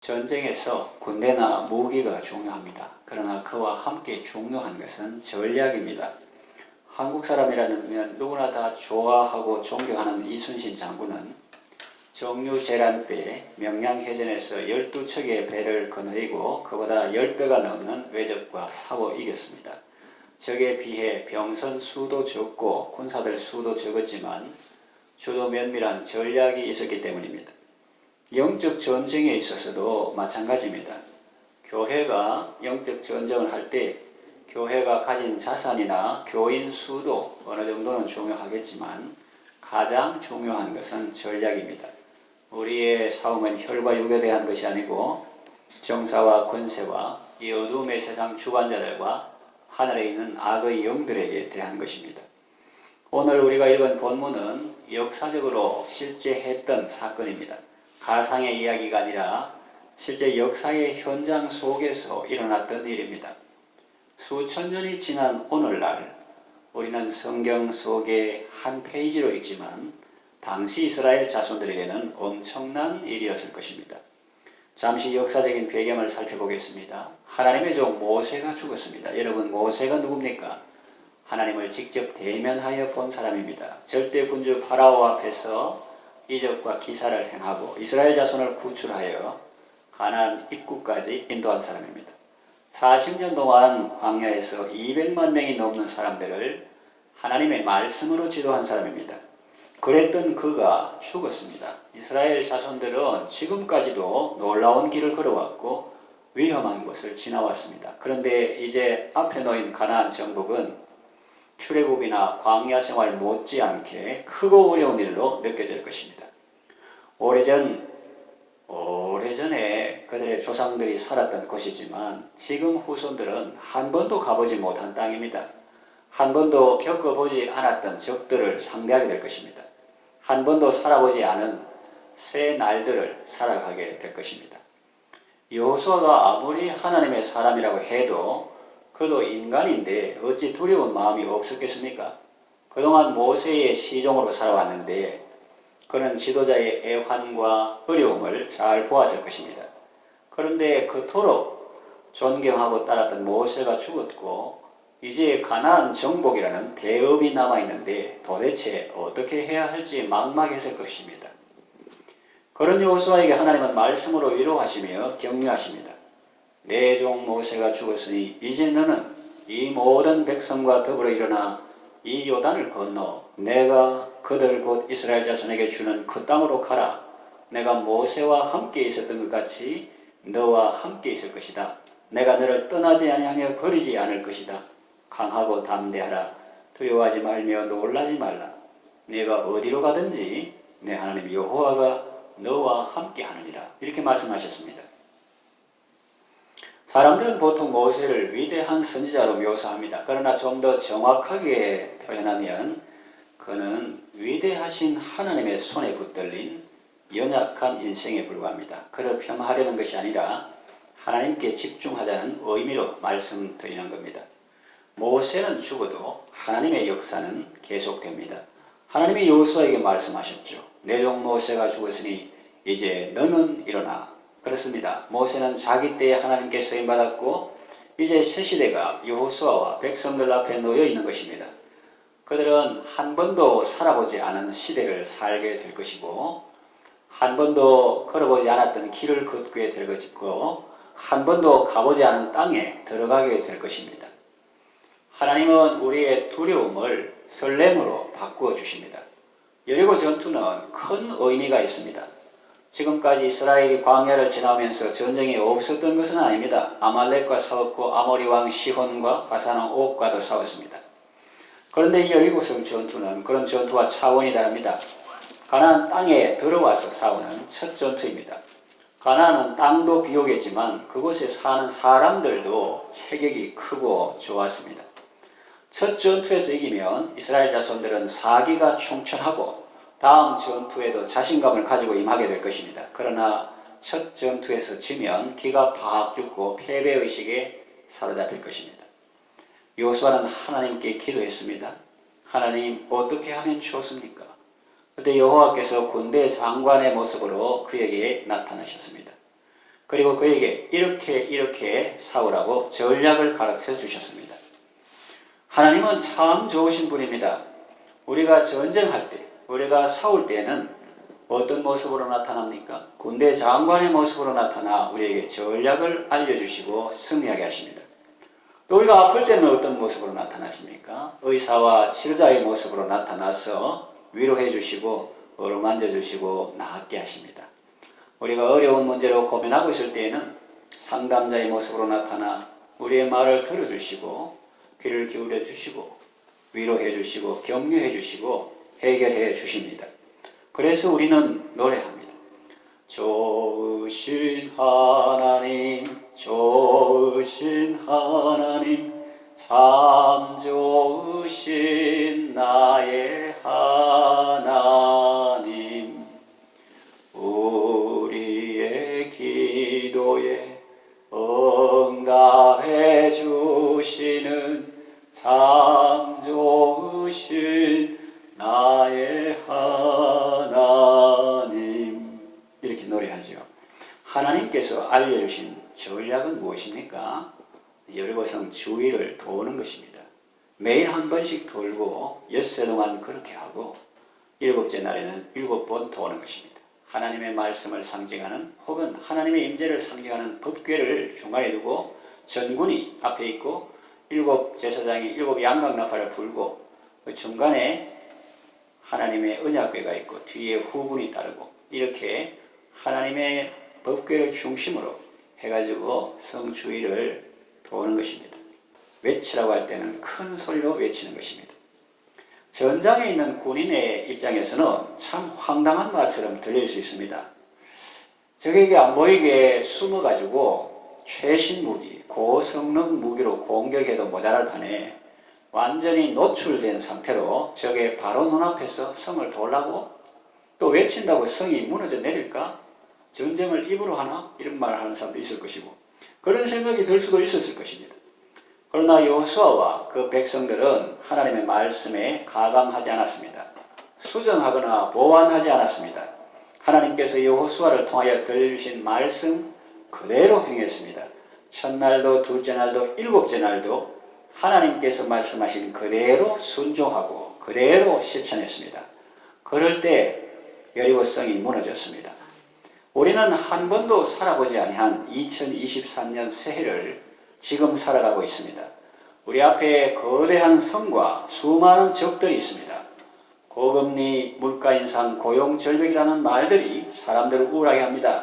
전쟁에서 군대나 무기가 중요합니다. 그러나 그와 함께 중요한 것은 전략입니다. 한국 사람이라면 누구나 다 좋아하고 존경하는 이순신 장군은 정유재란 때 명량해전에서 12척의 배를 거느리고 그보다 10배가 넘는 외적과 싸워 이겼습니다. 적에 비해 병선 수도 적고 군사들 수도 적었지만 주도 면밀한 전략이 있었기 때문입니다. 영적 전쟁에 있어서도 마찬가지입니다. 교회가 영적 전쟁을 할 때 교회가 가진 자산이나 교인 수도 어느 정도는 중요하겠지만 가장 중요한 것은 전략입니다. 우리의 싸움은 혈과 육에 대한 것이 아니고 정사와 권세와 이 어둠의 세상 주관자들과 하늘에 있는 악의 영들에게 대한 것입니다. 오늘 우리가 읽은 본문은 역사적으로 실제 했던 사건입니다. 가상의 이야기가 아니라 실제 역사의 현장 속에서 일어났던 일입니다. 수천 년이 지난 오늘날 우리는 성경 속의 한 페이지로 읽지만 당시 이스라엘 자손들에게는 엄청난 일이었을 것입니다. 잠시 역사적인 배경을 살펴보겠습니다. 하나님의 종 모세가 죽었습니다. 여러분, 모세가 누굽니까? 하나님을 직접 대면하여 본 사람입니다. 절대 군주 파라오 앞에서 이적과 기사를 행하고 이스라엘 자손을 구출하여 가나안 입구까지 인도한 사람입니다. 40년 동안 광야에서 200만 명이 넘는 사람들을 하나님의 말씀으로 지도한 사람입니다. 그랬던 그가 죽었습니다. 이스라엘 자손들은 지금까지도 놀라운 길을 걸어왔고 위험한 곳을 지나왔습니다. 그런데 이제 앞에 놓인 가나안 정복은 출애굽이나 광야 생활 못지않게 크고 어려운 일로 느껴질 것입니다. 오래전에 그들의 조상들이 살았던 곳이지만 지금 후손들은 한 번도 가보지 못한 땅입니다. 한 번도 겪어보지 않았던 적들을 상대하게 될 것입니다. 한 번도 살아보지 않은 새 날들을 살아가게 될 것입니다. 여호수아가 아무리 하나님의 사람이라고 해도 그도 인간인데 어찌 두려운 마음이 없었겠습니까? 그동안 모세의 시종으로 살아왔는데 그는 지도자의 애환과 어려움을 잘 보았을 것입니다. 그런데 그토록 존경하고 따랐던 모세가 죽었고 이제 가나안 정복이라는 대업이 남아있는데 도대체 어떻게 해야 할지 막막했을 것입니다. 그런 여호수아에게 하나님은 말씀으로 위로하시며 격려하십니다. 내 종 모세가 죽었으니 이제 너는 이 모든 백성과 더불어 일어나 이 요단을 건너 내가 그들 곧 이스라엘 자손에게 주는 그 땅으로 가라. 내가 모세와 함께 있었던 것 같이 너와 함께 있을 것이다. 내가 너를 떠나지 아니하며 버리지 않을 것이다. 강하고 담대하라. 두려워하지 말며 놀라지 말라. 네가 어디로 가든지 내 하나님 여호와가 너와 함께 하느니라. 이렇게 말씀하셨습니다. 사람들은 보통 모세를 위대한 선지자로 묘사합니다. 그러나 좀 더 정확하게 표현하면 그는 위대하신 하나님의 손에 붙들린 연약한 인생에 불과합니다. 그를 폄하하려는 것이 아니라 하나님께 집중하자는 의미로 말씀드리는 겁니다. 모세는 죽어도 하나님의 역사는 계속됩니다. 하나님이 여호수아에게 말씀하셨죠. 내 종 모세가 죽었으니 이제 너는 일어나. 그렇습니다. 모세는 자기 때에 하나님께 쓰임받았고 이제 새 시대가 여호수아와 백성들 앞에 놓여 있는 것입니다. 그들은 한 번도 살아보지 않은 시대를 살게 될 것이고 한 번도 걸어보지 않았던 길을 걷게 될 것이고 한 번도 가보지 않은 땅에 들어가게 될 것입니다. 하나님은 우리의 두려움을 설렘으로 바꾸어 주십니다. 여리고 전투는 큰 의미가 있습니다. 지금까지 이스라엘이 광야를 지나오면서 전쟁이 없었던 것은 아닙니다. 아말렉과 싸웠고 아모리 왕 시혼과 바산 왕 옥과도 싸웠습니다. 그런데 이 여리고성 전투는 그런 전투와 차원이 다릅니다. 가나안 땅에 들어와서 싸우는 첫 전투입니다. 가나안은 땅도 비옥했지만 그곳에 사는 사람들도 체격이 크고 좋았습니다. 첫 전투에서 이기면 이스라엘 자손들은 사기가 충천하고 다음 전투에도 자신감을 가지고 임하게 될 것입니다. 그러나 첫 전투에서 지면 기가 팍 죽고 패배의식에 사로잡힐 것입니다. 여호수아는 하나님께 기도했습니다. 하나님, 어떻게 하면 좋습니까? 그때 여호와께서 군대 장관의 모습으로 그에게 나타나셨습니다. 그리고 그에게 이렇게 싸우라고 전략을 가르쳐 주셨습니다. 하나님은 참 좋으신 분입니다. 우리가 전쟁할 때, 우리가 싸울 때는 어떤 모습으로 나타납니까? 군대 장관의 모습으로 나타나 우리에게 전략을 알려주시고 승리하게 하십니다. 또 우리가 아플 때는 어떤 모습으로 나타나십니까? 의사와 치료자의 모습으로 나타나서 위로해 주시고 어루만져 주시고 낫게 하십니다. 우리가 어려운 문제로 고민하고 있을 때에는 상담자의 모습으로 나타나 우리의 말을 들어주시고 귀를 기울여 주시고 위로해 주시고 격려해 주시고 해결해 주십니다. 그래서 우리는 노래합니다. 좋으신 하나님, 좋으신 하나님, 참 좋으신 나의 하나님, 우리의 기도에 응답해 주시는 참 좋으신 나의 하나님. 이렇게 노래하죠. 하나님께서 알려주신 전략은 무엇입니까? 여리고성 주위를 도는 것입니다. 매일 한 번씩 돌고 엿새 동안 그렇게 하고 일곱째 날에는 7번 도는 것입니다. 하나님의 말씀을 상징하는 혹은 하나님의 임재를 상징하는 법궤를 중간에 두고 전군이 앞에 있고 7 제사장이 7 양각나팔을 불고 그 중간에 하나님의 언약궤가 있고 뒤에 후군이 따르고 이렇게 하나님의 법궤를 중심으로 해가지고 성 주위를 도는 것입니다. 외치라고 할 때는 큰 소리로 외치는 것입니다. 전장에 있는 군인의 입장에서는 참 황당한 말처럼 들릴 수 있습니다. 적에게 안 보이게 숨어가지고 최신 무기, 고성능 무기로 공격해도 모자랄 판에 완전히 노출된 상태로 적의 바로 눈앞에서 성을 돌라고 또 외친다고 성이 무너져 내릴까? 전쟁을 입으로 하나? 이런 말을 하는 사람도 있을 것이고 그런 생각이 들 수도 있었을 것입니다. 그러나 여호수아와 그 백성들은 하나님의 말씀에 가감하지 않았습니다. 수정하거나 보완하지 않았습니다. 하나님께서 여호수아를 통하여 들려주신 말씀 그대로 행했습니다. 첫날도 둘째 날도 7째 날도 하나님께서 말씀하신 그대로 순종하고 그대로 실천했습니다. 그럴 때 여리고성이 무너졌습니다. 우리는 한 번도 살아보지 아니한 2023년 새해를 지금 살아가고 있습니다. 우리 앞에 거대한 성과 수많은 적들이 있습니다. 고금리, 물가 인상, 고용 절벽이라는 말들이 사람들을 우울하게 합니다.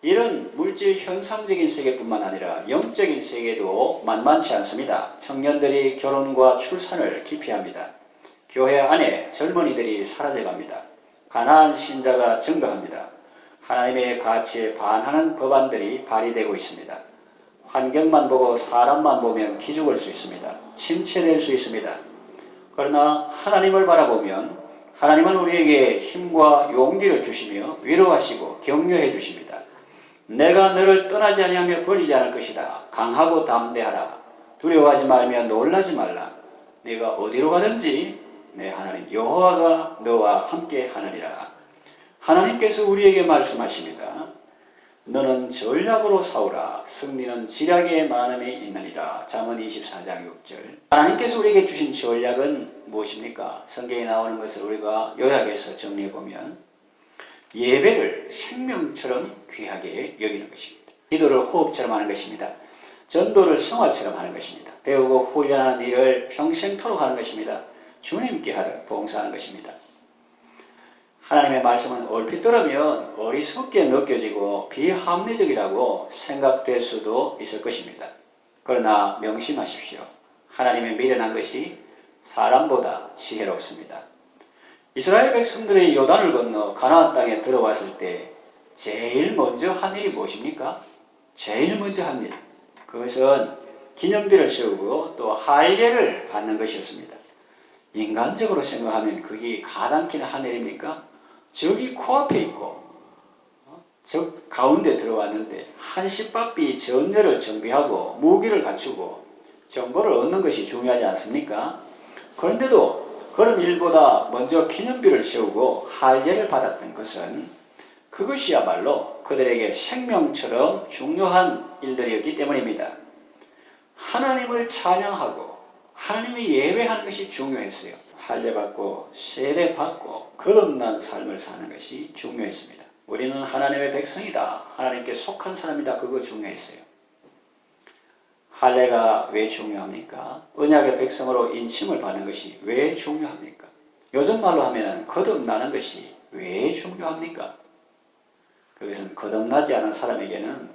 이런 물질 현상적인 세계뿐만 아니라 영적인 세계도 만만치 않습니다. 청년들이 결혼과 출산을 기피합니다. 교회 안에 젊은이들이 사라져갑니다. 가난한 신자가 증가합니다. 하나님의 가치에 반하는 법안들이 발의되고 있습니다. 환경만 보고 사람만 보면 기죽을 수 있습니다. 침체될 수 있습니다. 그러나 하나님을 바라보면 하나님은 우리에게 힘과 용기를 주시며 위로하시고 격려해 주십니다. 내가 너를 떠나지 아니하며 버리지 않을 것이다. 강하고 담대하라. 두려워하지 말며 놀라지 말라. 네가 어디로 가든지 내 하나님 여호와가 너와 함께 하느니라. 하나님께서 우리에게 말씀하십니다. 너는 전략으로 싸우라. 승리는 지략의 많음에 있느니라. 잠언 24장 6절. 하나님께서 우리에게 주신 전략은 무엇입니까? 성경에 나오는 것을 우리가 요약해서 정리해보면 예배를 생명처럼 귀하게 여기는 것입니다. 기도를 호흡처럼 하는 것입니다. 전도를 생활처럼 하는 것입니다. 배우고 훈련하는 일을 평생토록 하는 것입니다. 주님께 하듯 봉사하는 것입니다. 하나님의 말씀은 얼핏 들으면 어리석게 느껴지고 비합리적이라고 생각될 수도 있을 것입니다. 그러나 명심하십시오. 하나님의 미련한 것이 사람보다 지혜롭습니다. 이스라엘 백성들이 요단을 건너 가나안 땅에 들어왔을 때 제일 먼저 한 일이 무엇입니까? 제일 먼저 한 일. 그것은 기념비를 세우고 또 할례를 받는 것이었습니다. 인간적으로 생각하면 그게 가당키는 한 일입니까? 적이 코앞에 있고 적 가운데 들어왔는데 한시바삐 전열을 정비하고 무기를 갖추고 정보를 얻는 것이 중요하지 않습니까? 그런데도 그런 일보다 먼저 기념비를 세우고 할례를 받았던 것은 그것이야말로 그들에게 생명처럼 중요한 일들이었기 때문입니다. 하나님을 찬양하고 하나님이 예배하는 것이 중요했어요. 할례받고 세례받고 거듭난 삶을 사는 것이 중요했습니다. 우리는 하나님의 백성이다, 하나님께 속한 사람이다, 그거 중요했어요. 할례가 왜 중요합니까? 언약의 백성으로 인침을 받는 것이 왜 중요합니까? 요즘 말로 하면 거듭나는 것이 왜 중요합니까? 그것은 거듭나지 않은 사람에게는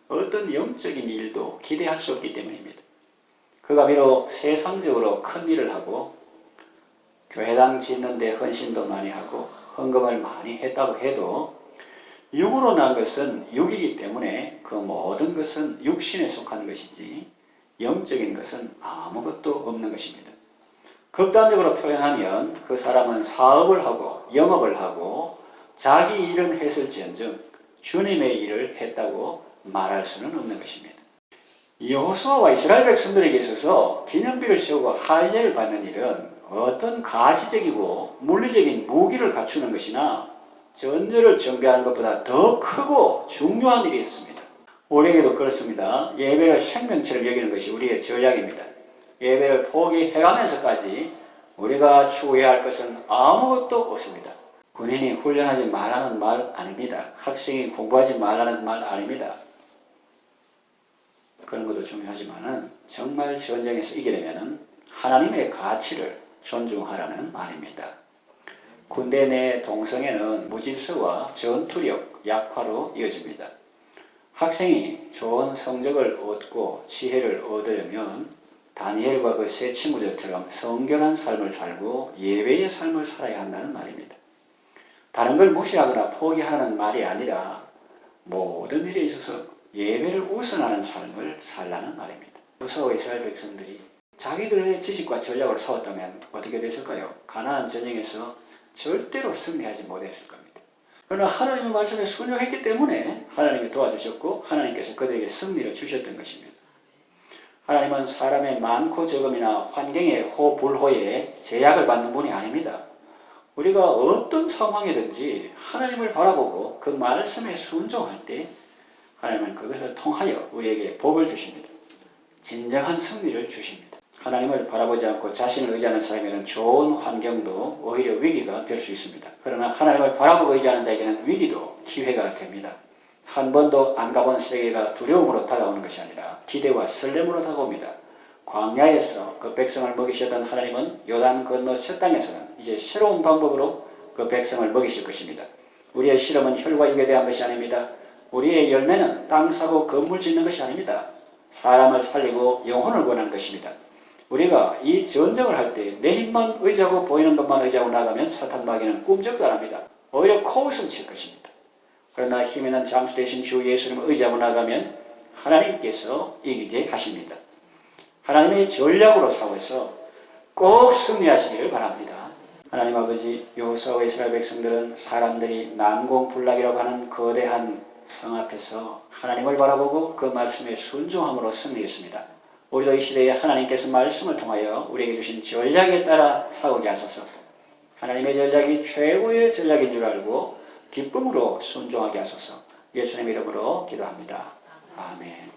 어떤 영적인 일도 기대할 수 없기 때문입니다. 그가 비록 세상적으로 큰 일을 하고 교회당 짓는 데 헌신도 많이 하고 헌금을 많이 했다고 해도 육으로 난 것은 육이기 때문에 그 모든 것은 육신에 속하는 것이지 영적인 것은 아무것도 없는 것입니다. 극단적으로 표현하면 그 사람은 사업을 하고 영업을 하고 자기 일은 했을지언정 주님의 일을 했다고 말할 수는 없는 것입니다. 여호수아와 이스라엘 백성들에게 있어서 기념비를 세우고 할례를 받는 일은 어떤 가시적이고 물리적인 무기를 갖추는 것이나 전제를 정비하는 것보다 더 크고 중요한 일이었습니다. 우리에게도 그렇습니다. 예배를 생명처럼 여기는 것이 우리의 전략입니다. 예배를 포기해가면서까지 우리가 추구해야 할 것은 아무것도 없습니다. 군인이 훈련하지 말라는 말 아닙니다. 학생이 공부하지 말라는 말 아닙니다. 그런 것도 중요하지만 정말 전쟁에서 이기려면 하나님의 가치를 존중하라는 말입니다. 군대 내 동성애는 무질서와 전투력 약화로 이어집니다. 학생이 좋은 성적을 얻고 지혜를 얻으려면 다니엘과 그 세 친구들처럼 성결한 삶을 살고 예배의 삶을 살아야 한다는 말입니다. 다른 걸 무시하거나 포기하는 말이 아니라 모든 일에 있어서 예배를 우선하는 삶을 살라는 말입니다. 여호수아와 이스라엘 백성들이 자기들의 지식과 전략을 세웠다면 어떻게 됐을까요? 가나안 전쟁에서 절대로 승리하지 못했을 겁니다. 그러나 하나님의 말씀에 순종했기 때문에 하나님이 도와주셨고 하나님께서 그들에게 승리를 주셨던 것입니다. 하나님은 사람의 많고 적음이나 환경의 호불호에 제약을 받는 분이 아닙니다. 우리가 어떤 상황이든지 하나님을 바라보고 그 말씀에 순종할 때 하나님은 그것을 통하여 우리에게 복을 주십니다. 진정한 승리를 주십니다. 하나님을 바라보지 않고 자신을 의지하는 사람에게는 좋은 환경도 오히려 위기가 될 수 있습니다. 그러나 하나님을 바라보고 의지하는 자에게는 위기도 기회가 됩니다. 한 번도 안 가본 세계가 두려움으로 다가오는 것이 아니라 기대와 설렘으로 다가옵니다. 광야에서 그 백성을 먹이셨던 하나님은 요단 건너 새 땅에서는 이제 새로운 방법으로 그 백성을 먹이실 것입니다. 우리의 실험은 혈과 육에 대한 것이 아닙니다. 우리의 열매는 땅 사고 건물 짓는 것이 아닙니다. 사람을 살리고 영혼을 구하는 것입니다. 우리가 이 전쟁을 할 때 내 힘만 의지하고 보이는 것만 의지하고 나가면 사탄 마귀는 꿈쩍도 안 합니다. 오히려 코웃음 칠 것입니다. 그러나 힘 있는 장수 되신 주 예수님을 의지하고 나가면 하나님께서 이기게 하십니다. 하나님의 전략으로 싸워서 꼭 승리하시기를 바랍니다. 하나님 아버지, 여호수아와 이스라엘 백성들은 사람들이 난공불락이라고 하는 거대한 성 앞에서 하나님을 바라보고 그 말씀에 순종함으로 승리했습니다. 우리도 이 시대에 하나님께서 말씀을 통하여 우리에게 주신 전략에 따라 싸우게 하소서. 하나님의 전략이 최고의 전략인 줄 알고 기쁨으로 순종하게 하소서. 예수님 이름으로 기도합니다. 아멘.